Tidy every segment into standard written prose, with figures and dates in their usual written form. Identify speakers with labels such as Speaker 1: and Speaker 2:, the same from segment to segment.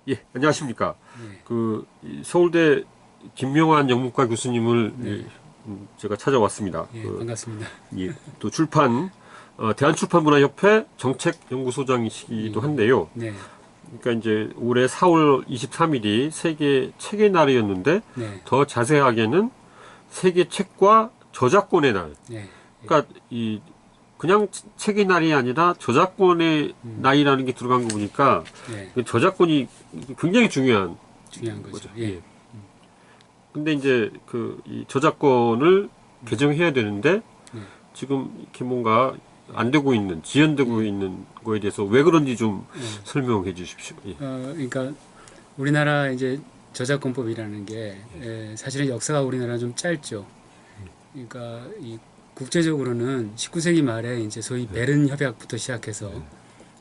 Speaker 1: 예, 안녕하십니까.
Speaker 2: 네.
Speaker 1: 이 서울대 김명환 영문과 교수님을
Speaker 2: 네.
Speaker 1: 제가 찾아왔습니다.
Speaker 2: 예, 반갑습니다.
Speaker 1: 또 대한출판문화협회 정책연구소장이시기도
Speaker 2: 예,
Speaker 1: 한데요.
Speaker 2: 네.
Speaker 1: 그러니까 이제 올해 4월 23일이 세계 책의 날이었는데
Speaker 2: 네.
Speaker 1: 더 자세하게는 세계 책과 저작권의 날.
Speaker 2: 네.
Speaker 1: 그러니까 그냥 책의 날이 아니라 저작권의 날이라는 게 들어간 거 보니까
Speaker 2: 네.
Speaker 1: 저작권이 굉장히 중요한
Speaker 2: 중요한 거죠.
Speaker 1: 예.
Speaker 2: 예.
Speaker 1: 근데 이제 이 저작권을 개정해야 되는데
Speaker 2: 네.
Speaker 1: 지금 이렇게 뭔가 안 되고 있는, 지연되고 있는 거에 대해서 왜 그런지 좀 설명해 주십시오. 예.
Speaker 2: 그러니까 우리나라 이제 저작권법이라는 게 사실은 역사가 우리나라 좀 짧죠. 그러니까 이 국제적으로는 19세기 말에 이제 소위 베른 협약부터 시작해서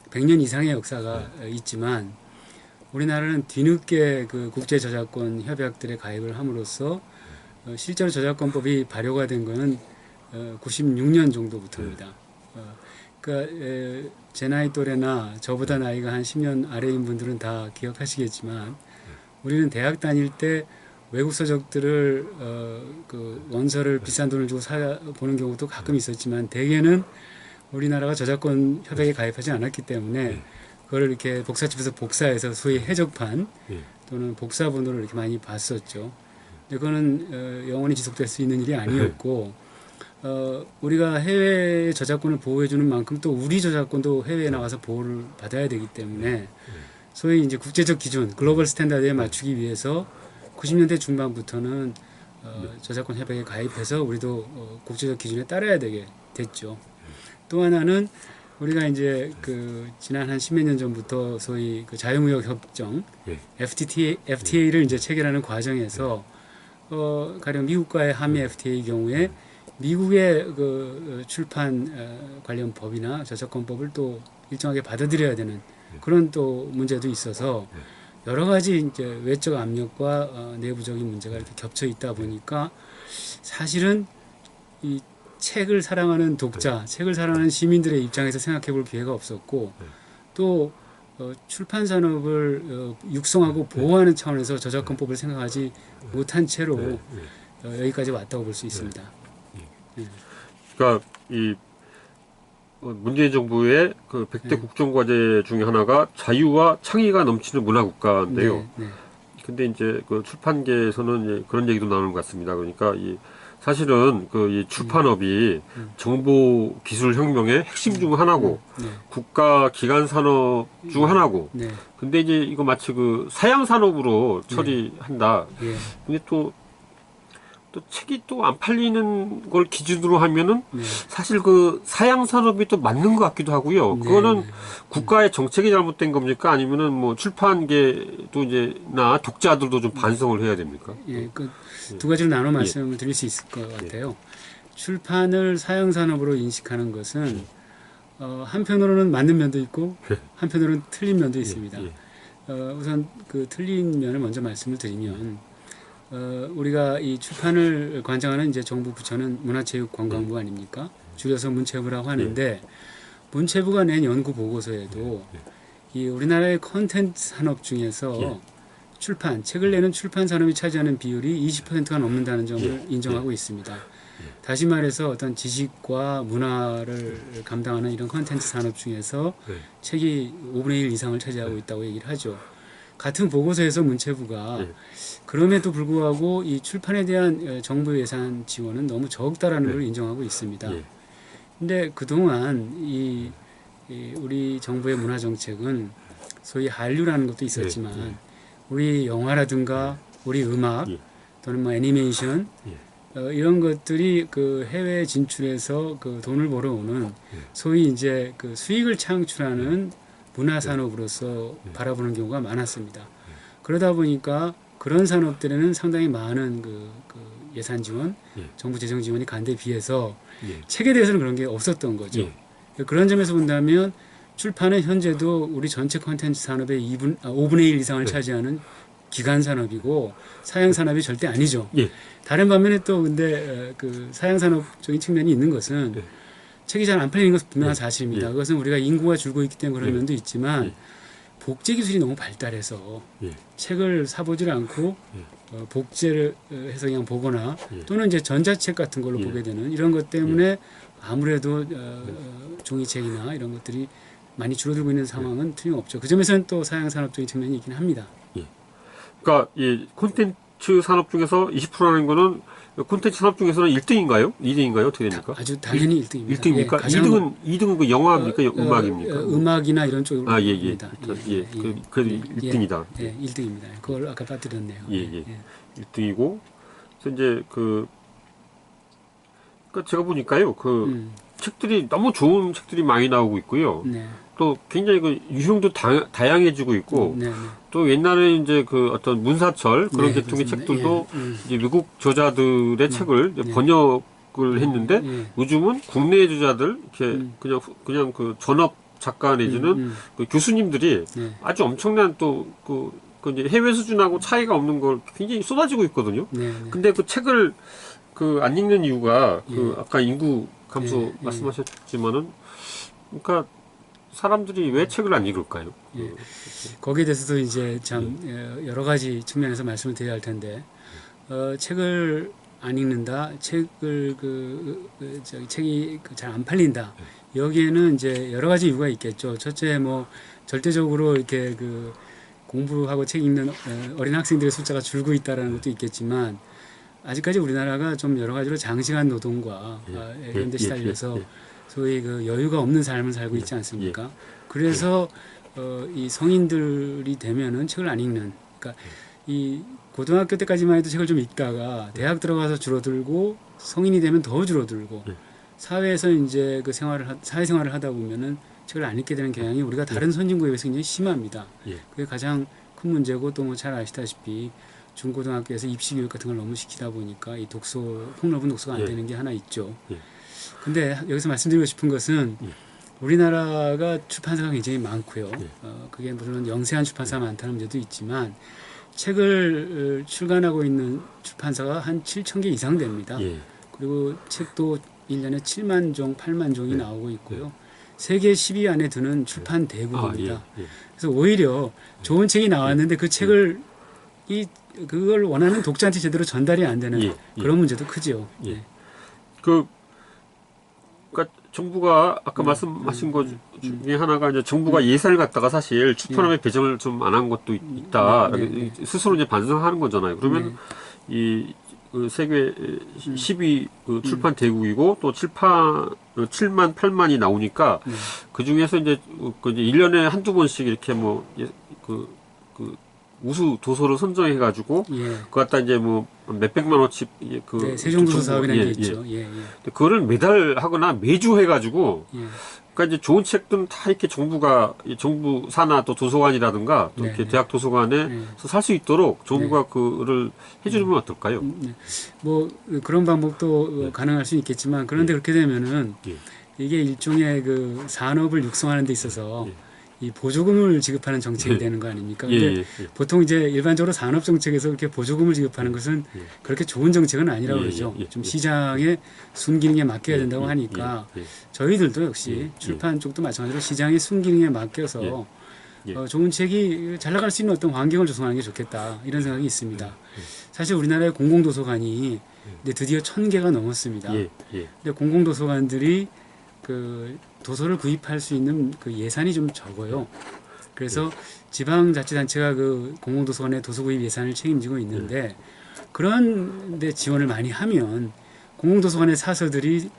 Speaker 2: 100년 이상의 역사가 있지만 우리나라는 뒤늦게 그 국제 저작권 협약들에 가입을 함으로써 실제로 저작권법이 발효가 된 거는 96년 정도부터입니다. 그러니까 제 나이 또래나 저보다 나이가 한 10년 아래인 분들은 다 기억하시겠지만 우리는 대학 다닐 때 외국 서적들을 그 원서를 비싼 돈을 주고 사 보는 경우도 가끔 있었지만 대개는 우리나라가 저작권 협약에 가입하지 않았기 때문에 그걸 이렇게 복사집에서 복사해서 소위 해적판 또는 복사본으로 이렇게 많이 봤었죠. 근데 그거는 영원히 지속될 수 있는 일이 아니었고 우리가 해외 저작권을 보호해주는 만큼 또 우리 저작권도 해외에 나가서 보호를 받아야 되기 때문에 소위 이제 국제적 기준, 글로벌 스탠다드에 맞추기 위해서 90년대 중반부터는 저작권 협약에 가입해서 우리도 국제적 기준에 따라야 되게 됐죠. 또 하나는 우리가 이제 그 지난 한 십몇 년 전부터 소위 그 자유무역 협정 FTA를 이제 체결하는 과정에서 가령 미국과의 한미 FTA 경우에 미국의 그 출판 관련 법이나 저작권법을 또 일정하게 받아들여야 되는 그런 또 문제도 있어서 여러 가지 이제 외적 압력과 내부적인 문제가 이렇게 겹쳐 있다 보니까 사실은 이 책을 사랑하는 독자, 책을 사랑하는 시민들의 입장에서 생각해 볼 기회가 없었고 또 출판 산업을 육성하고 보호하는 차원에서 저작권법을 생각하지 못한 채로 여기까지 왔다고 볼 수 있습니다.
Speaker 1: 그러니까 문재인 정부의 그 100대 국정과제 중에 하나가 자유와 창의가 넘치는 문화국가인데요. 근데 이제 그 출판계에서는 이제 그런 얘기도 나오는 것 같습니다. 그러니까 사실은 이 출판업이 정보 기술 혁명의 핵심 중 하나고 국가 기관 산업 중 하나고. 근데 이제 이거 마치 그 사양 산업으로 처리한다. 근데 또 책이 또 안 팔리는 걸 기준으로 하면은 사실 그 사양 산업이 또 맞는 것 같기도 하고요. 그거는 국가의 정책이 잘못된 겁니까? 아니면은 뭐 출판계도 이제 독자들도 좀 반성을 해야 됩니까?
Speaker 2: 예, 그 두 가지로 나눠 말씀을 드릴 수 있을 것 같아요. 출판을 사양 산업으로 인식하는 것은 한편으로는 맞는 면도 있고 한편으로는 틀린 면도 있습니다. 우선 그 틀린 면을 먼저 말씀을 드리면 우리가 이 출판을 관장하는 이제 정부 부처는 문화체육관광부 아닙니까? 줄여서 문체부라고 하는데 문체부가 낸 연구 보고서에도 이 우리나라의 컨텐츠 산업 중에서 출판, 책을 내는 출판 산업이 차지하는 비율이 20%가 넘는다는 점을 인정하고 있습니다. 다시 말해서 어떤 지식과 문화를 감당하는 이런 컨텐츠 산업 중에서 책이 5분의 1 이상을 차지하고 있다고 얘기를 하죠. 같은 보고서에서 문체부가 그럼에도 불구하고 이 출판에 대한 정부 예산 지원은 너무 적다라는 걸 인정하고 있습니다. 근데 그동안 우리 정부의 문화 정책은 소위 한류라는 것도 있었지만 우리 영화라든가 우리 음악 또는 뭐 애니메이션 이런 것들이 그 해외 진출해서 그 돈을 벌어오는 소위 이제 그 수익을 창출하는 문화 산업으로서 바라보는 경우가 많았습니다. 그러다 보니까 그런 산업들에는 상당히 많은 그 예산 지원, 정부 재정 지원이 간 데 비해서 책에 대해서는 그런 게 없었던 거죠. 그런 점에서 본다면 출판은 현재도 우리 전체 콘텐츠 산업의 5분의 1 이상을 차지하는 기간 산업이고 사양 산업이 절대 아니죠. 다른 반면에 또 근데 그 사양 산업적인 측면이 있는 것은 책이 잘 안 팔리는 것은 분명한 사실입니다. 그것은 우리가 인구가 줄고 있기 때문에 그런 면도 있지만 복제 기술이 너무 발달해서
Speaker 1: 예.
Speaker 2: 책을 사보질 않고 복제를 해서 그냥 보거나 또는 이제 전자책 같은 걸로 보게 되는 이런 것 때문에 아무래도 종이책이나 이런 것들이 많이 줄어들고 있는 상황은 틀림없죠. 그 점에서는 또 사양산업적인 측면이 있긴 합니다.
Speaker 1: 그러니까 이 콘텐츠 산업 중에서 20%라는 거는 콘텐츠 산업 중에서는 1등인가요? 2등인가요? 어떻게 됩니까?
Speaker 2: 아주 당연히 1등입니다.
Speaker 1: 1등입니까? 2등은 그 영화입니까? 음악입니까?
Speaker 2: 음악이나 이런 쪽으로
Speaker 1: 아, 예, 예.
Speaker 2: 입니다.
Speaker 1: 그래도 1등이다.
Speaker 2: 예, 1등입니다. 그걸 아까 빠뜨렸네요.
Speaker 1: 예. 1등이고, 그래서 이제 그러니까 제가 보니까요, 책들이 너무 좋은 책들이 많이 나오고 있고요.
Speaker 2: 네.
Speaker 1: 또 굉장히 그 유형도 다양해지고 있고,
Speaker 2: 네.
Speaker 1: 또 옛날에 이제 그 어떤 문사철 그런
Speaker 2: 네,
Speaker 1: 계통의
Speaker 2: 그렇습니다.
Speaker 1: 책들도 이제 미국 저자들의 책을 이제 번역을 했는데 요즘은 국내 저자들 이렇게 그냥 그 전업 작가 내지는 그 교수님들이 아주 엄청난 또 그 이제 해외 수준하고 차이가 없는 걸 굉장히 쏟아지고 있거든요. 근데 그 책을 안 읽는 이유가 아까 인구 감소 말씀하셨지만은 그러니까 사람들이 왜 책을 안 읽을까요?
Speaker 2: 거기에 대해서도 이제 참 여러 가지 측면에서 말씀을 드려야 할 텐데 책을 안 읽는다, 책을 책이 잘 안 팔린다. 여기에는 이제 여러 가지 이유가 있겠죠. 첫째, 뭐 절대적으로 이렇게 공부하고 책 읽는 어린 학생들의 숫자가 줄고 있다라는 것도 있겠지만 아직까지 우리나라가 좀 여러 가지로 장시간 노동과 이런 데 시달려서 소위 그 여유가 없는 삶을 살고 있지 않습니까? 그래서 이 성인들이 되면은 책을 안 읽는, 그러니까 이 고등학교 때까지만 해도 책을 좀 읽다가 대학 들어가서 줄어들고 성인이 되면 더 줄어들고 사회에서 이제 사회생활을 하다 보면은 책을 안 읽게 되는 경향이 우리가 다른 선진국에 비해서 굉장히 심합니다. 그게 가장 큰 문제고 또 뭐 잘 아시다시피 중고등학교에서 입시 교육 같은 걸 너무 시키다 보니까 이 폭넓은 독서가 안 되는 게 하나 있죠. 근데 여기서 말씀드리고 싶은 것은 우리나라가 출판사가 굉장히 많고요. 그게 물론 영세한 출판사가 많다는 문제도 있지만 책을 출간하고 있는 출판사가 한 7,000개 이상 됩니다. 그리고 책도 1년에 7만 종, 8만 종이 나오고 있고요. 세계 10위 안에 드는 출판 대국입니다. 그래서 오히려 좋은 책이 나왔는데 그 책을 그걸 원하는 독자한테 제대로 전달이 안 되는 그런 문제도 크죠.
Speaker 1: 그러니까 정부가 아까 말씀하신 것 중에 하나가 이제 정부가 예산을 갖다가 사실 출판업에 배정을 좀 안 한 것도 있다. 스스로 이제 반성하는 거잖아요. 그러면 그 세계 10위 그 출판 대국이고 또 7만, 8만이 나오니까 그 중에서 이제 1년에 한두 번씩 이렇게 우수 도서를 선정해가지고 그거 갖다 이제 뭐 몇백만 원치
Speaker 2: 세종도서 사업이라는 게 있죠.
Speaker 1: 그거를 매달 하거나 매주 해가지고 그러니까 이제 좋은 책들은 다 이렇게 정부 산하 또 도서관이라든가 또 이렇게 대학 도서관에서 살 수 있도록 정부가 그거를 해주면 어떨까요?
Speaker 2: 뭐 그런 방법도 가능할 수 있겠지만 그런데 그렇게 되면은 이게 일종의 산업을 육성하는 데 있어서 이 보조금을 지급하는 정책이 되는 거 아닙니까? 근데 보통 이제 일반적으로 산업 정책에서 그렇게 보조금을 지급하는 것은 그렇게 좋은 정책은 아니라고 그러죠. 좀 시장의 순기능에 맡겨야 된다고 하니까 저희들도 역시 출판 쪽도 마찬가지로 시장의 순기능에 맡겨서 좋은 책이 잘 나갈 수 있는 어떤 환경을 조성하는 게 좋겠다 이런 생각이 있습니다. 사실 우리나라의 공공도서관이 이제 드디어 1,000개가 넘었습니다. 근데 공공도서관들이 도서를 구입할 수 있는 예산이 좀 적어요. 그래서 지방자치단체가 공공도서관의 도서 구입 예산을 책임지고 있는데 그런데 지원을 많이 하면 공공도서관의 사서들이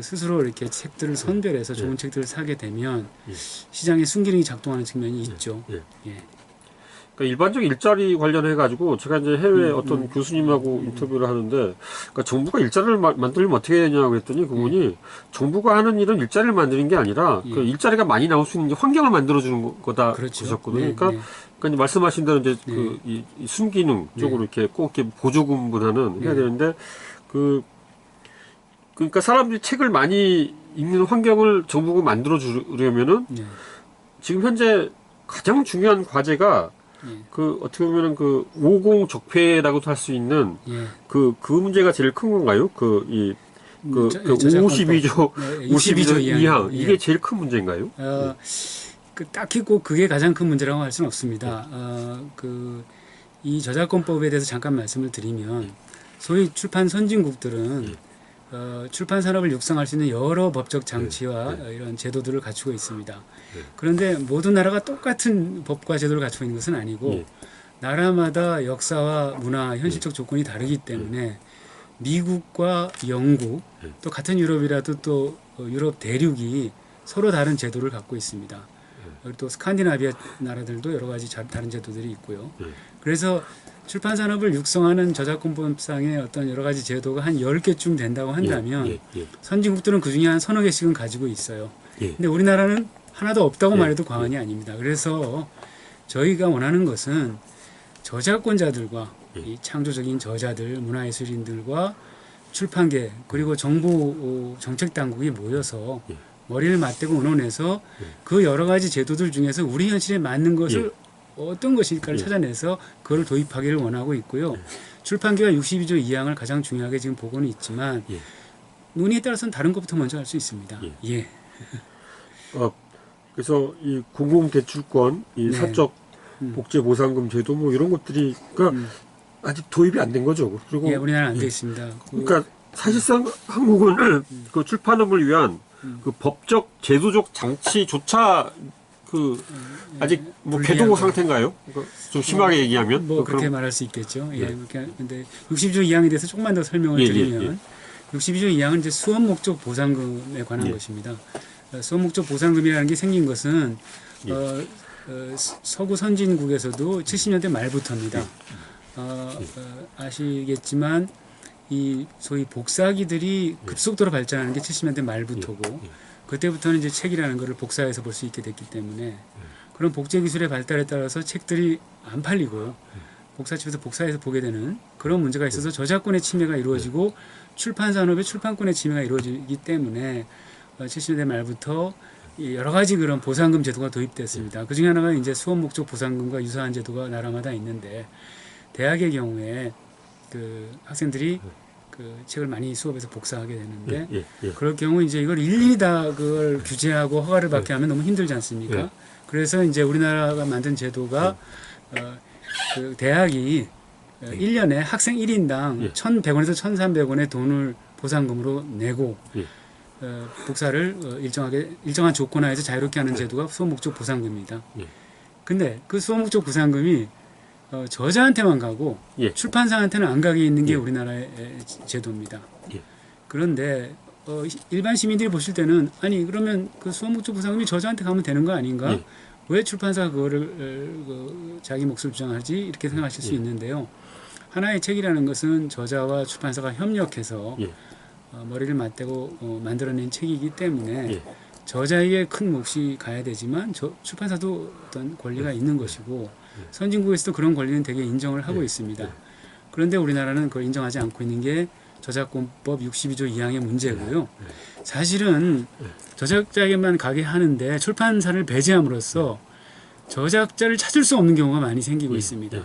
Speaker 2: 스스로 이렇게 책들을 선별해서 좋은 책들을 사게 되면 시장의 순기능이 작동하는 측면이 있죠.
Speaker 1: 그러니까 일반적 일자리 관련해 가지고 제가 이제 해외 어떤 교수님하고 인터뷰를 하는데 그러니까 정부가 일자리를 만들면 어떻게 되냐 그랬더니 그분이 정부가 하는 일은 일자리를 만드는 게 아니라 그 일자리가 많이 나올 수 있는 환경을 만들어 주는 거다 그러셨거든요. 그러니까 이제 말씀하신 대로 이제 이 순기능 쪽으로 이렇게 꼭 이렇게 보조금보다는 해야 되는데 그러니까 사람들이 책을 많이 읽는 환경을 정부가 만들어 주려면은 지금 현재 가장 중요한 과제가 어떻게 보면은 50 적폐라고도 할 수 있는 그 문제가 제일 큰 건가요? 52조 52조 이항 이게 제일 큰 문제인가요?
Speaker 2: 딱히 꼭 그게 가장 큰 문제라고 할 수는 없습니다. 이 저작권법에 대해서 잠깐 말씀을 드리면 소위 출판 선진국들은 출판 산업을 육성할 수 있는 여러 법적 장치와 이런 제도들을 갖추고 있습니다. 그런데 모든 나라가 똑같은 법과 제도를 갖추고 있는 것은 아니고 나라마다 역사와 문화, 현실적 조건이 다르기 때문에 미국과 영국 또 같은 유럽이라도 또 유럽 대륙이 서로 다른 제도를 갖고 있습니다. 그리고 또 스칸디나비아 나라들도 여러 가지 다른 제도들이 있고요. 그래서 출판 산업을 육성하는 저작권법상의 어떤 여러 가지 제도가 한 10개쯤 된다고 한다면 선진국들은 그중에 한 서너 개씩은 가지고 있어요. 근데 우리나라는 하나도 없다고 말해도 과언이 아닙니다. 그래서 저희가 원하는 것은 저작권자들과 이 창조적인 저자들, 문화예술인들과 출판계 그리고 정부 정책 당국이 모여서 머리를 맞대고 의논해서 그 여러 가지 제도들 중에서 우리 현실에 맞는 것을 어떤 것일까를 찾아내서 그걸 도입하기를 원하고 있고요. 출판계가 62조 2항을 가장 중요하게 지금 보고는 있지만 논의에 따라서는 다른 것부터 먼저 할 수 있습니다.
Speaker 1: 그래서 이 공공 대출권, 이 사적 복제 보상금 제도 뭐 이런 것들이 그러니까 아직 도입이 안 된 거죠. 그리고
Speaker 2: 우리나라는 안 돼 있습니다.
Speaker 1: 그러니까 사실상 한국은 그 출판업을 위한 그 법적 제도적 장치조차 그 아직 뭐 개도 상태인가요? 좀 심하게 얘기하면
Speaker 2: 뭐 그렇게 말할 수 있겠죠. 근데 62조 2항에 대해서 조금만 더 설명을 드리면 62조 2항은 이제 수업 목적 보상금에 관한 것입니다. 수업 목적 보상금이라는 게 생긴 것은 서구 선진국에서도 70년대 말부터입니다. 아시겠지만 이 소위 복사기들이 급속도로 발전하는 게 70년대 말부터고 그때부터는 이제 책이라는 것을 복사해서 볼 수 있게 됐기 때문에 그런 복제 기술의 발달에 따라서 책들이 안 팔리고 복사집에서 복사해서 보게 되는 그런 문제가 있어서 저작권의 침해가 이루어지고 출판 산업의 출판권의 침해가 이루어지기 때문에 70년대 말부터 여러 가지 그런 보상금 제도가 도입됐습니다. 그 중에 하나가 이제 수업 목적 보상금과 유사한 제도가 나라마다 있는데 대학의 경우에 그 학생들이 그 책을 많이 수업에서 복사하게 되는데 그럴 경우 이제 이걸 일일이 다 그걸 규제하고 허가를 받게 하면 너무 힘들지 않습니까? 그래서 이제 우리나라가 만든 제도가 그 대학이 1년에 학생 1인당 1,100원에서 1,300원의 돈을 보상금으로 내고 복사를 일정한 조건 하에서 자유롭게 하는 제도가 수업 목적 보상금입니다. 근데 그 수업 목적 보상금이 저자한테만 가고 출판사한테는 안 가게 있는 게 우리나라의 제도입니다. 그런데 일반 시민들이 보실 때는 아니 그러면 그 수업 목적 보상금이 저자한테 가면 되는 거 아닌가? 왜 출판사가 그거를 자기 몫을 주장하지? 이렇게 생각하실 수 있는데요. 하나의 책이라는 것은 저자와 출판사가 협력해서 머리를 맞대고 만들어낸 책이기 때문에 저자에게 큰 몫이 가야 되지만 출판사도 어떤 권리가 있는 것이고 선진국에서도 그런 권리는 되게 인정을 하고 있습니다. 그런데 우리나라는 그걸 인정하지 않고 있는 게 저작권법 62조 2항의 문제고요. 사실은 저작자에게만 가게 하는데 출판사를 배제함으로써 저작자를 찾을 수 없는 경우가 많이 생기고 있습니다.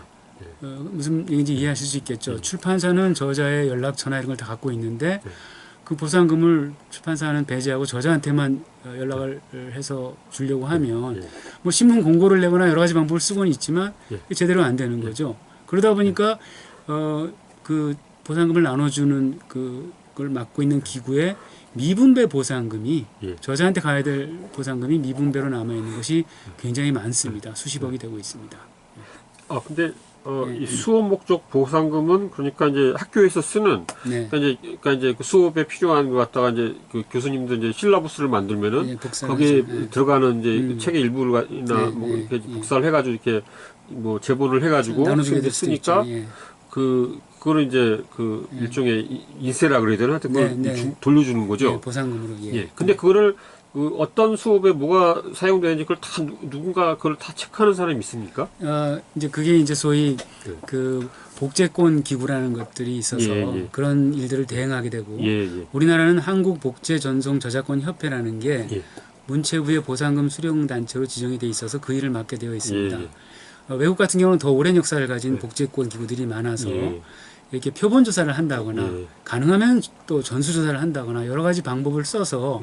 Speaker 2: 무슨 얘기인지 이해하실 수 있겠죠. 출판사는 저자의 연락처나 이런 걸 다 갖고 있는데 그 보상금을 출판사는 배제하고 저자한테만 연락을 해서 주려고 하면 뭐 신문 공고를 내거나 여러 가지 방법을 쓰고는 있지만 제대로 안 되는 거죠. 그러다 보니까 그 보상금을 나눠주는 그걸 맡고 있는 기구의 미분배 보상금이 저자한테 가야 될 보상금이 미분배로 남아 있는 것이 굉장히 많습니다. 수십억이 되고 있습니다.
Speaker 1: 근데 이 수업 목적 보상금은 그러니까 이제 학교에서 쓰는 그러니까 이제 그 수업에 필요한 거 갖다가 이제 그 교수님들 이제 실라부스를 만들면은 거기에 들어가는 이제 책의 일부나 뭐 이렇게 복사를 해가지고 이렇게 뭐 제본을 해가지고 쓰니까 그거는 이제 그 일종의 인세라 그래야 되나? 하여튼 그걸 돌려주는 거죠.
Speaker 2: 보상금으로.
Speaker 1: 근데 그거를 그 어떤 수업에 뭐가 사용되는지 그걸 다 누군가 그걸 다 체크하는 사람이 있습니까?
Speaker 2: 이제 그게 이제 소위 그 복제권 기구라는 것들이 있어서 그런 일들을 대행하게 되고 우리나라는 한국복제전송저작권협회라는 게 문체부의 보상금 수령 단체로 지정이 돼 있어서 그 일을 맡게 되어 있습니다. 외국 같은 경우는 더 오랜 역사를 가진 복제권 기구들이 많아서 이렇게 표본 조사를 한다거나 가능하면 또 전수 조사를 한다거나 여러 가지 방법을 써서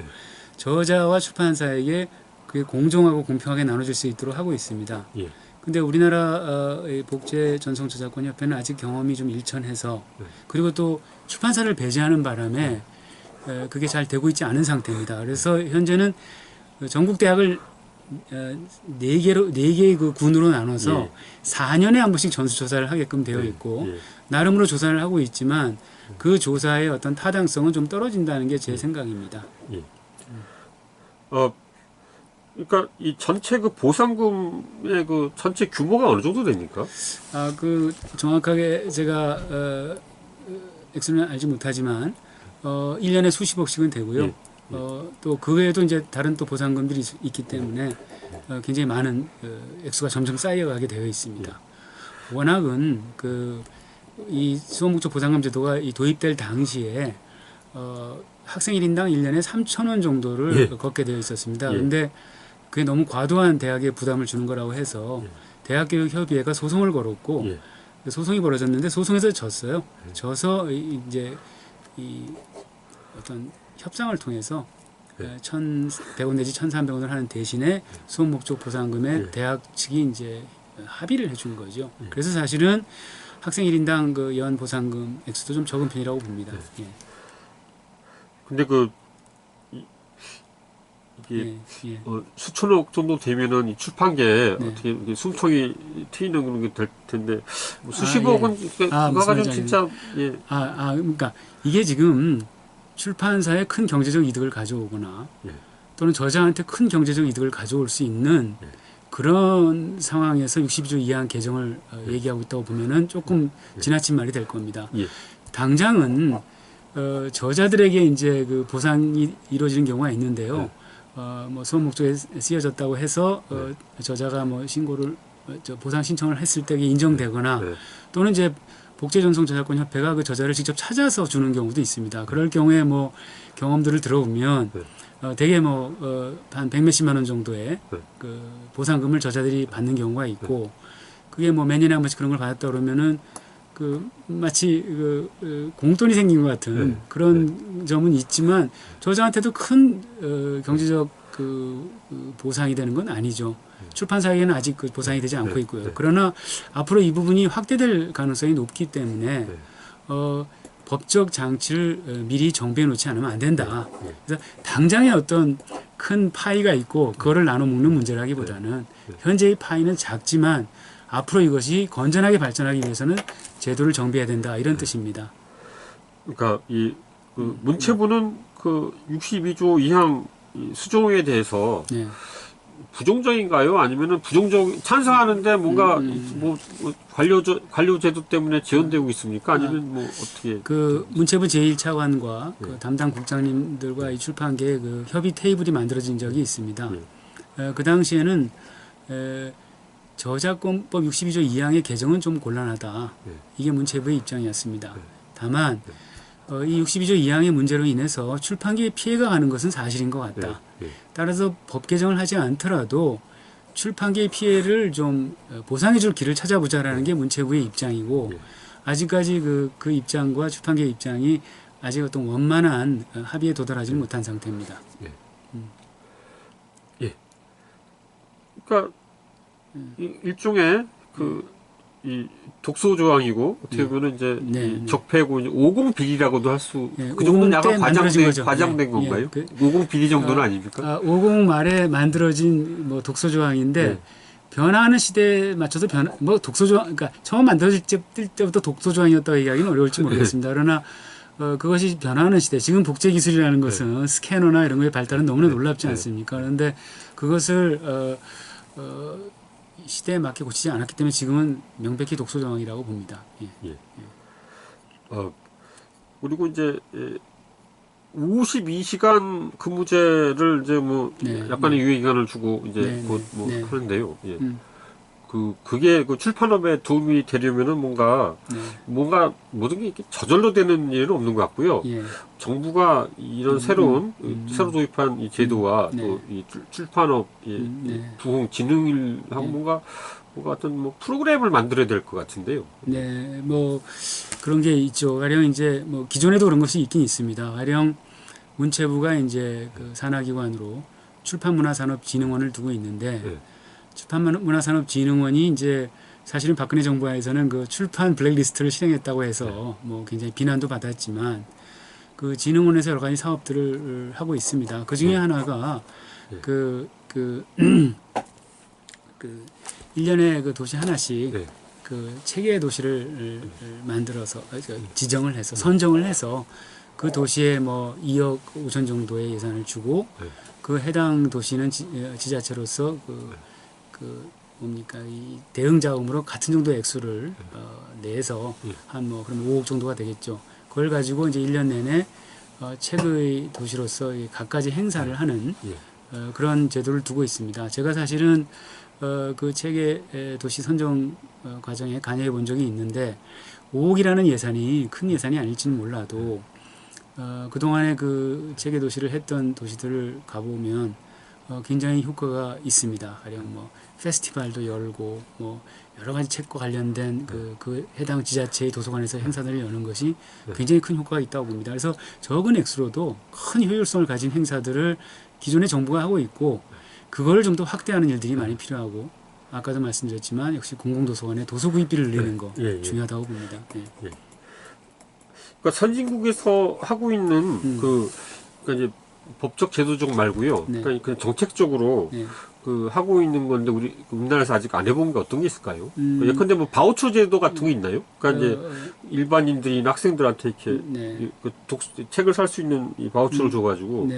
Speaker 2: 저자와 출판사에게 그게 공정하고 공평하게 나눠질 수 있도록 하고 있습니다.
Speaker 1: 예.
Speaker 2: 근데 우리나라 이 복제 전송 저작권 협회는 아직 경험이 좀 일천해서 그리고 또 출판사를 배제하는 바람에 그게 잘 되고 있지 않은 상태입니다. 그래서 현재는 전국 대학을 네 개의 그 군으로 나눠서
Speaker 1: 예.
Speaker 2: 4년에 한 번씩 전수조사를 하게끔 되어 있고
Speaker 1: 예.
Speaker 2: 나름으로 조사를 하고 있지만 그 조사의 어떤 타당성은 좀 떨어진다는 게 제 생각입니다.
Speaker 1: 예. 그러니까 이 전체 그 보상금의 그 전체 규모가 어느 정도 됩니까?
Speaker 2: 그 정확하게 제가 액수는 알지 못하지만 1년에 수십억씩은 되고요.
Speaker 1: 예.
Speaker 2: 또 그 외에도 이제 다른 또 보상금들이 있기 때문에 굉장히 많은 액수가 점점 쌓여가게 되어 있습니다. 워낙은 이 수호목적 보상금 제도가 이 도입될 당시에 학생 1인당 1년에 3,000원 정도를
Speaker 1: 예.
Speaker 2: 걷게 되어 있었습니다.
Speaker 1: 예.
Speaker 2: 그런데 그게 너무 과도한 대학에 부담을 주는 거라고 해서 대학교육협의회가 소송을 걸었고
Speaker 1: 예.
Speaker 2: 소송이 벌어졌는데 소송에서 졌어요. 져서 이제 이 어떤 협상을 통해서 1,100원 내지 1,300원을 하는 대신에 수업 목적 보상금에 대학 측이 이제 합의를 해준 거죠. 그래서 사실은 학생 1인당 그 연 보상금 액수도 좀 적은 편이라고 봅니다. 예.
Speaker 1: 근데 이게
Speaker 2: 예.
Speaker 1: 수천억 정도 되면은 이 출판계에 어떻게 이게 숨통이 트이는 그런 게 될 텐데 뭐 수십억은 그거가 좀 진짜 예.
Speaker 2: 그러니까 이게 지금 출판사에 큰 경제적 이득을 가져오거나 또는 저자한테 큰 경제적 이득을 가져올 수 있는 그런 상황에서 62조 2항 개정을 얘기하고 있다고 보면은 조금 지나친 말이 될 겁니다. 당장은 저자들에게 이제 그 보상이 이루어지는 경우가 있는데요. 뭐 수업 목적에 쓰여졌다고 해서 저자가 뭐 신고를 보상 신청을 했을 때 인정되거나 또는 이제 복제전송 저작권 협회가 그 저자를 직접 찾아서 주는 경우도 있습니다. 그럴 경우에 뭐 경험들을 들어보면 대개 뭐 한 100몇십만 원 정도의 그 보상금을 저자들이 받는 경우가 있고 그게 뭐 몇 년에 한 번씩 그런 걸 받았다 그러면은 그 마치 공돈이 생긴 것 같은 그런 점은 있지만 저자한테도 큰 경제적 보상이 되는 건 아니죠. 출판사에게는 아직 그 보상이 되지 않고 있고요. 그러나 앞으로 이 부분이 확대될 가능성이 높기 때문에 법적 장치를 미리 정비해 놓지 않으면 안 된다. 그래서 당장에 어떤 큰 파이가 있고 그거를 나눠 먹는 문제라기보다는 현재의 파이는 작지만 앞으로 이것이 건전하게 발전하기 위해서는 제도를 정비해야 된다. 이런 뜻입니다.
Speaker 1: 그러니까 그 문체부는 그 62조 2항 수정에 대해서 부정적인가요? 아니면은 찬성하는데 뭔가 뭐 관료제도 때문에 지연되고 있습니까? 아니면 뭐 어떻게?
Speaker 2: 그 문체부 제1차관과 그 담당 국장님들과 이 출판계의 그 협의 테이블이 만들어진 적이 있습니다. 그 당시에는 저작권법 62조 2항의 개정은 좀 곤란하다. 이게 문체부의 입장이었습니다. 다만 이 62조 2항의 문제로 인해서 출판계에 피해가 가는 것은 사실인 것 같다. 따라서 법 개정을 하지 않더라도 출판계의 피해를 좀 보상해 줄 길을 찾아보자라는 게 문체부의 입장이고 아직까지 그 입장과 출판계의 입장이 아직 어떤 원만한 합의에 도달하지 못한 상태입니다.
Speaker 1: 그러니까 일종의 이 독소 조항이고 어떻게 보면 이제 적폐고 50 비리라고도 할 수 그 정도는 약간 과장된 건가요? 50 비리 정도는 아닙니까?
Speaker 2: 50 말에 만들어진 뭐 독소 조항인데 변화하는 시대에 맞춰서 뭐 독소 조항 그러니까 처음 만들어질 때부터 독소 조항이었다고 얘기하기는 어려울지 모르겠습니다. 그러나 그것이 변화하는 시대 지금 복제 기술이라는 것은 스캐너나 이런 거의 발달은 너무나 놀랍지 않습니까? 그런데 그것을 시대에 맞게 고치지 않았기 때문에 지금은 명백히 독소 조항이라고 봅니다.
Speaker 1: 그리고 이제 52시간 근무제를 이제 뭐 약간의 유예 기간을 주고 이제 하는데요. 그게 그 출판업에 도움이 되려면은 뭔가 모든 게 이렇게 저절로 되는 일은 없는 것 같고요. 정부가 이런 새로 도입한 이 제도와 또 이 출판업 부흥 진흥일하고 뭔가 어떤 뭐 프로그램을 만들어야 될 것 같은데요.
Speaker 2: 네, 뭐 그런 게 있죠. 가령 이제 뭐 기존에도 그런 것이 있긴 있습니다. 가령 문체부가 이제 그 산하기관으로 출판문화산업진흥원을 두고 있는데
Speaker 1: 네.
Speaker 2: 출판문화산업진흥원이 이제 사실은 박근혜 정부 하에서는 그 출판 블랙리스트를 실행했다고 해서 뭐 굉장히 비난도 받았지만 그 진흥원에서 여러 가지 사업들을 하고 있습니다. 그 중에 하나가 그 1년에 그 도시 하나씩
Speaker 1: 네.
Speaker 2: 그 체계의 도시를 만들어서 지정을 해서 선정을 해서 그 도시에 뭐 2억 5천 정도의 예산을 주고
Speaker 1: 네.
Speaker 2: 그 해당 도시는 지자체로서 그 뭡니까 이 대응 자금으로 같은 정도의 액수를 내서 한 뭐 그럼 5억 정도가 되겠죠. 그걸 가지고 이제 1년 내내 책의 도시로서 갖가지 행사를 하는 그런 제도를 두고 있습니다. 제가 사실은 그 책의 도시 선정 과정에 관여해 본 적이 있는데 5억이라는 예산이 큰 예산이 아닐지는 몰라도 그동안에 그 책의 도시를 했던 도시들을 가보면 굉장히 효과가 있습니다. 가령 뭐 페스티벌도 열고 뭐 여러 가지 책과 관련된 그 해당 지자체의 도서관에서 행사들을 여는 것이 굉장히 큰 효과가 있다고 봅니다. 그래서 적은 액수로도 큰 효율성을 가진 행사들을 기존의 정부가 하고 있고 그걸 좀 더 확대하는 일들이 많이 필요하고 아까도 말씀드렸지만 역시 공공도서관의 도서 구입비를 늘리는 거 중요하다고 봅니다.
Speaker 1: 그러니까 선진국에서 하고 있는 그러니까 이제 법적 제도적 말고요. 그러니까 그냥 정책적으로 그 하고 있는 건데 우리나라에서 아직 안 해본 게 어떤 게 있을까요? 예컨대 뭐 바우처 제도 같은 거 있나요? 그러니까 이제 일반인들이나 학생들한테 이렇게 그 책을 살 수 있는 이 바우처를 줘가지고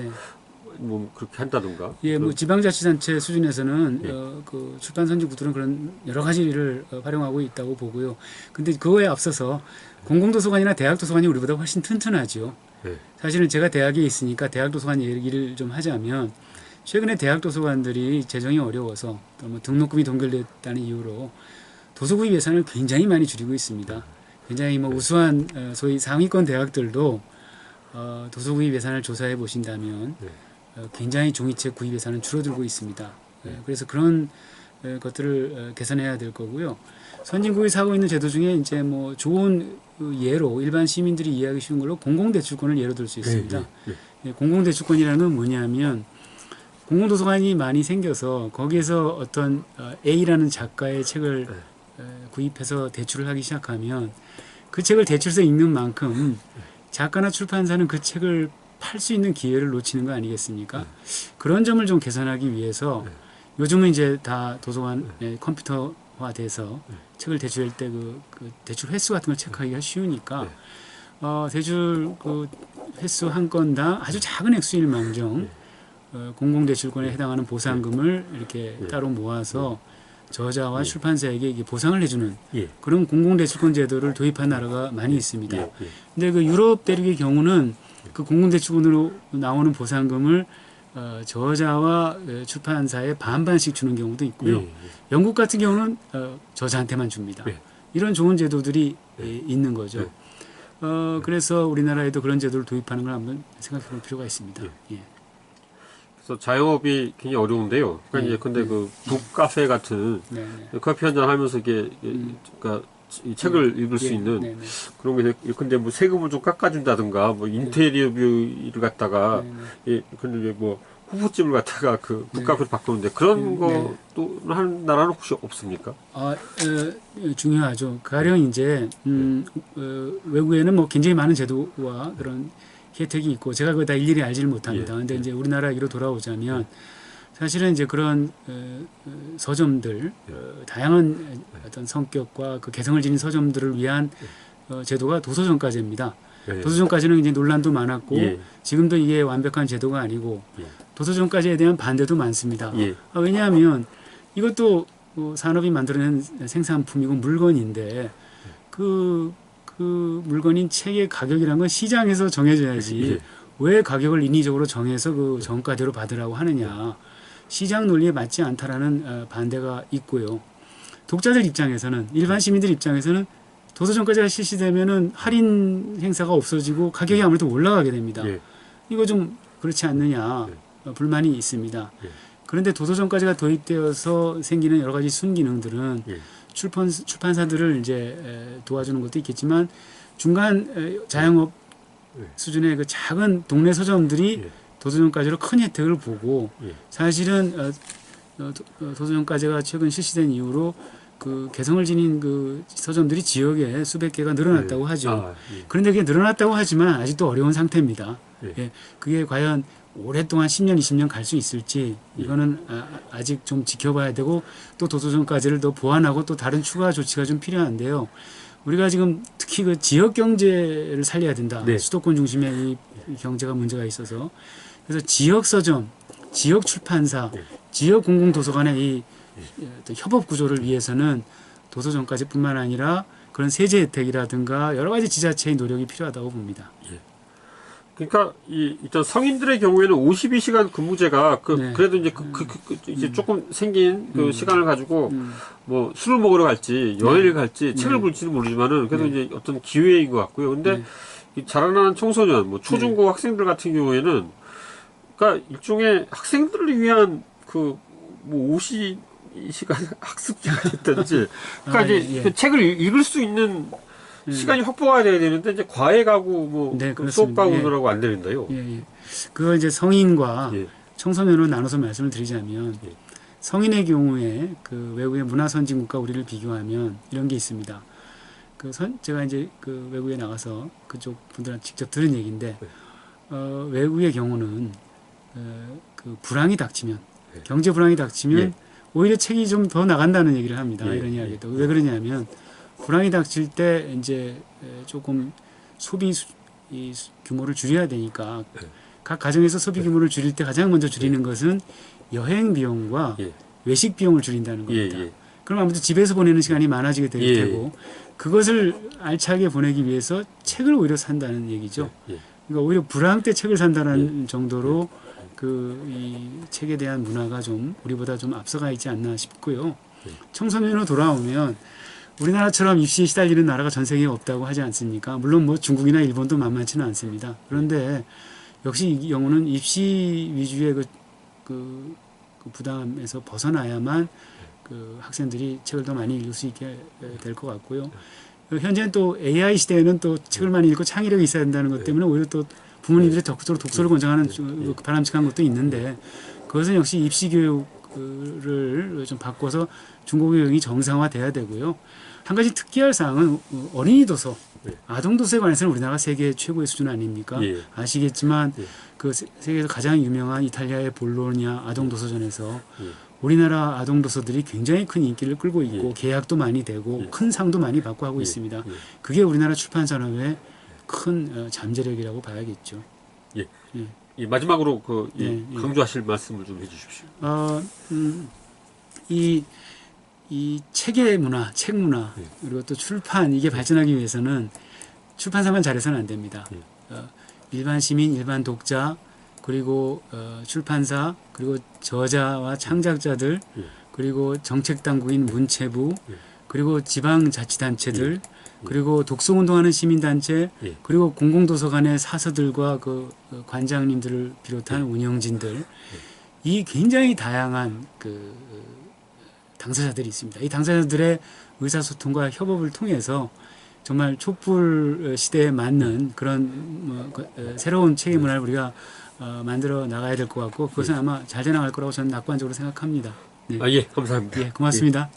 Speaker 1: 뭐 그렇게 한다든가.
Speaker 2: 예, 뭐 지방자치단체 수준에서는 그 출판 선진국들은 그런 여러 가지를 활용하고 있다고 보고요. 근데 그거에 앞서서 공공도서관이나 대학도서관이 우리보다 훨씬 튼튼하죠. 사실은 제가 대학에 있으니까 대학도서관 얘기를 좀 하자면 최근에 대학도서관들이 재정이 어려워서 뭐 등록금이 동결됐다는 이유로 도서구입 예산을 굉장히 많이 줄이고 있습니다. 굉장히 뭐 우수한 소위 상위권 대학들도 도서구입 예산을 조사해 보신다면 굉장히 종이책 구입 예산은 줄어들고 있습니다. 그래서 그런 것들을 개선해야 될 거고요. 선진국이 사고 있는 제도 중에 이제 뭐 좋은 예로 일반 시민들이 이해하기 쉬운 걸로 공공대출권을 예로 들 수 있습니다. 공공대출권이라는 건 뭐냐면 공공도서관이 많이 생겨서 거기에서 어떤 A라는 작가의 책을 구입해서 대출을 하기 시작하면 그 책을 대출해서 읽는 만큼 작가나 출판사는 그 책을 팔 수 있는 기회를 놓치는 거 아니겠습니까? 그런 점을 좀 개선하기 위해서 요즘은 이제 다 도서관 컴퓨터화돼서 책을 대출할 때 그 대출 횟수 같은 걸 체크하기가 쉬우니까 대출 그 횟수 한 건당 아주 작은 액수일 망정 공공대출권에 해당하는 보상금을 이렇게 따로 모아서 저자와 출판사에게 이게 보상을 해주는 그런 공공대출권 제도를 도입한 나라가 많이 있습니다. 근데 그 유럽 대륙의 경우는 그 공공대출권으로 나오는 보상금을 저자와 출판사에 반반씩 주는 경우도 있고요. 영국 같은 경우는 저자한테만 줍니다. 이런 좋은 제도들이 있는 거죠. 그래서 우리나라에도 그런 제도를 도입하는 걸 한번 생각해 볼 필요가 있습니다.
Speaker 1: 그래서 자영업이 굉장히 어려운데요. 그러니까 이제 근데 그 북카페 같은 커피 한잔 하면서 이게 그러니까 이 책을 읽을 수 있는 그런 게 근데 뭐 세금을 좀 깎아준다든가 뭐 인테리어비를 갖다가 근데 뭐 후보집을 갖다가 그 북카페로 바꾸는데 그런 것도 하는 나라는 혹시 없습니까?
Speaker 2: 중요하죠. 가령 이제 외국에는 뭐 굉장히 많은 제도와 그런 혜택이 있고 제가 그거 다 일일이 알지를 못합니다. 근데 이제 우리나라 얘기로 돌아오자면 사실은 이제 그런 서점들 다양한 어떤 성격과 그 개성을 지닌 서점들을 위한 제도가 도서정가제입니다. 도서정가제는 이제 논란도 많았고 지금도 이게 완벽한 제도가 아니고 도서정가제에 대한 반대도 많습니다. 왜냐하면 이것도 산업이 만들어낸 생산품이고 물건인데 그 물건인 책의 가격이라는 건 시장에서 정해져야지 왜 가격을 인위적으로 정해서 그 정가대로 받으라고 하느냐. 시장 논리에 맞지 않다라는 반대가 있고요. 독자들 입장에서는 일반 시민들 입장에서는 도서정가제가 실시되면은 할인 행사가 없어지고 가격이 아무래도 올라가게 됩니다. 이거 좀 그렇지 않느냐 불만이 있습니다. 그런데 도서정가제가 도입되어서 생기는 여러 가지 순기능들은 출판사들을 이제 도와주는 것도 있겠지만 중간 자영업 수준의 그 작은 동네 서점들이 도서정가제로 큰 혜택을 보고
Speaker 1: 예.
Speaker 2: 사실은 도서정가제가 최근 실시된 이후로 그 개성을 지닌 그 서점들이 지역에 수백 개가 늘어났다고 하죠.
Speaker 1: 아, 예.
Speaker 2: 그런데 그게 늘어났다고 하지만 아직도 어려운 상태입니다.
Speaker 1: 예.
Speaker 2: 예, 그게 과연 오랫동안 10년, 20년 갈 수 있을지 이거는 아직 좀 지켜봐야 되고 또 도서정가제를 더 보완하고 또 다른 추가 조치가 좀 필요한데요. 우리가 지금 특히 그 지역 경제를 살려야 된다.
Speaker 1: 네.
Speaker 2: 수도권 중심의 이 경제가 문제가 있어서 그래서 지역 서점, 지역 출판사,
Speaker 1: 네.
Speaker 2: 지역 공공도서관의 이 또 협업 구조를 위해서는 도서정가제뿐만 아니라 그런 세제 혜택이라든가 여러 가지 지자체의 노력이 필요하다고 봅니다.
Speaker 1: 그러니까 일단 성인들의 경우에는 52시간 근무제가
Speaker 2: 네.
Speaker 1: 그래도 이제 이제 조금 생긴 그 시간을 가지고 뭐 술을 먹으러 갈지 여행을 갈지 책을 볼지는 모르지만은 그래도 이제 어떤 기회인 것 같고요. 근데 이 자라나는 청소년, 뭐 초중고 학생들 같은 경우에는 그러니까 일종의 학생들을 위한 그 뭐 52시간 학습지가 됐든지 그러니까 이제 그 책을 읽을 수 있는 시간이 확보가 돼야 되는데 이제 과외 가고 뭐
Speaker 2: 네,
Speaker 1: 수업 가고
Speaker 2: 예.
Speaker 1: 그러라고 안 되는데요.
Speaker 2: 예. 그거 이제 성인과
Speaker 1: 예.
Speaker 2: 청소년으로 나눠서 말씀을 드리자면
Speaker 1: 예.
Speaker 2: 성인의 경우에 그 외국의 문화 선진국과 우리를 비교하면 이런 게 있습니다. 제가 이제 그 외국에 나가서 그쪽 분들한테 직접 들은 얘기인데 외국의 경우는 그 불황이 닥치면 경제 불황이 닥치면 오히려 책이 좀 더 나간다는 얘기를 합니다. 이런 이야기도 왜 그러냐면 불황이 닥칠 때 이제 조금 소비 규모를 줄여야 되니까 각 가정에서 소비 규모를 줄일 때 가장 먼저 줄이는 것은 여행 비용과 외식 비용을 줄인다는 겁니다. 그럼 아무튼 집에서 보내는 시간이 많아지게 될 테고 그것을 알차게 보내기 위해서 책을 오히려 산다는 얘기죠. 그러니까 오히려 불황 때 책을 산다는 정도로 이 책에 대한 문화가 좀 우리보다 좀 앞서가 있지 않나 싶고요. 청소년으로 돌아오면 우리나라처럼 입시에 시달리는 나라가 전 세계에 없다고 하지 않습니까? 물론 뭐 중국이나 일본도 만만치는 않습니다. 그런데 역시 이 경우는 입시 위주의 그 부담에서 벗어나야만 그 학생들이 책을 더 많이 읽을 수 있게 될 것 같고요. 현재는 또 AI 시대에는 또 책을 많이 읽고 창의력이 있어야 된다는 것 때문에 오히려 또 부모님들이 적극적으로 독서를 권장하는 바람직한 것도 있는데 그것은 역시 입시 교육을 좀 바꿔서 중고 교육이 정상화돼야 되고요. 한 가지 특기할 사항은 어린이 도서, 아동 도서에 관해서는 우리나라가 세계 최고의 수준 아닙니까? 아시겠지만 그 세계에서 가장 유명한 이탈리아의 볼로냐 아동 도서전에서 우리나라 아동 도서들이 굉장히 큰 인기를 끌고 있고 계약도 많이 되고 큰 상도 많이 받고 하고 있습니다. 그게 우리나라 출판 산업의 큰 잠재력이라고 봐야겠죠.
Speaker 1: 마지막으로 강조하실 말씀을 좀 해주십시오.
Speaker 2: 이 책의 문화, 책 문화 그리고 또 출판 이게 발전하기 위해서는 출판사만 잘해서는 안 됩니다. 일반 시민, 일반 독자 그리고 출판사 그리고 저자와 창작자들 그리고 정책당국인 문체부 그리고 지방자치단체들 그리고 독서운동하는 시민단체 그리고 공공도서관의 사서들과 그 관장님들을 비롯한 운영진들 이 굉장히 다양한 그 당사자들이 있습니다. 이 당사자들의 의사소통과 협업을 통해서 정말 촛불 시대에 맞는 그런 새로운 책의 문화를 우리가 만들어 나가야 될 것 같고 그것은 아마 잘 돼 나갈 거라고 저는 낙관적으로 생각합니다.
Speaker 1: 감사합니다.
Speaker 2: 고맙습니다.